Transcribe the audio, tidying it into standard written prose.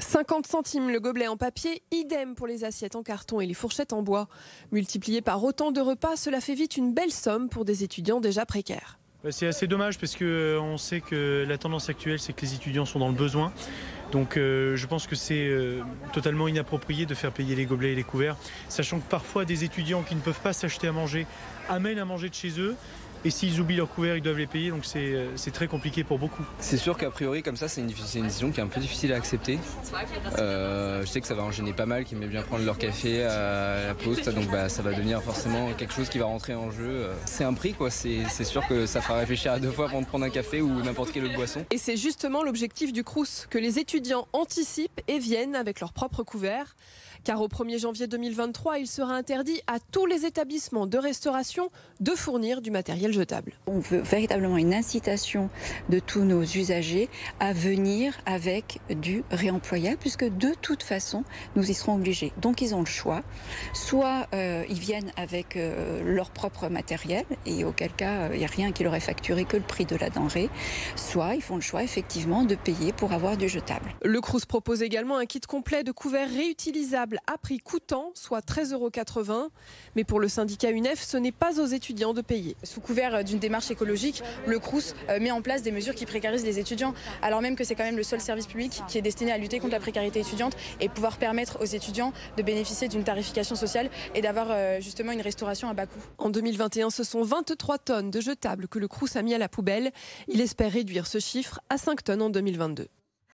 50 centimes le gobelet en papier, idem pour les assiettes en carton et les fourchettes en bois. Multiplié par autant de repas, cela fait vite une belle somme pour des étudiants déjà précaires. C'est assez dommage parce qu'on sait que la tendance actuelle, c'est que les étudiants sont dans le besoin. Donc je pense que c'est totalement inapproprié de faire payer les gobelets et les couverts, sachant que parfois des étudiants qui ne peuvent pas s'acheter à manger amènent à manger de chez eux. Et s'ils oublient leurs couverts, ils doivent les payer, donc c'est très compliqué pour beaucoup. C'est sûr qu'a priori, comme ça, c'est une décision qui est un peu difficile à accepter. Je sais que ça va en gêner pas mal, qui aiment bien prendre leur café à la poste, donc ça va devenir forcément quelque chose qui va rentrer en jeu. C'est un prix, quoi. C'est sûr que ça fera réfléchir à deux fois avant de prendre un café ou n'importe quelle autre boisson. Et c'est justement l'objectif du Crous, que les étudiants anticipent et viennent avec leurs propres couverts. Car au 1er janvier 2023, il sera interdit à tous les établissements de restauration de fournir du matériel jetable. On veut véritablement une incitation de tous nos usagers à venir avec du réemployable, puisque de toute façon, nous y serons obligés. Donc ils ont le choix. Soit ils viennent avec leur propre matériel, et auquel cas, il n'y a rien qui leur est facturé que le prix de la denrée. Soit ils font le choix, effectivement, de payer pour avoir du jetable. Le Crous propose également un kit complet de couverts réutilisables à prix coûtant, soit 13,80 €. Mais pour le syndicat UNEF, ce n'est pas aux étudiants de payer. Sous couvert d'une démarche écologique, le Crous met en place des mesures qui précarisent les étudiants, alors même que c'est quand même le seul service public qui est destiné à lutter contre la précarité étudiante et pouvoir permettre aux étudiants de bénéficier d'une tarification sociale et d'avoir justement une restauration à bas coût. En 2021, ce sont 23 tonnes de jetables que le Crous a mis à la poubelle. Il espère réduire ce chiffre à 5 tonnes en 2022.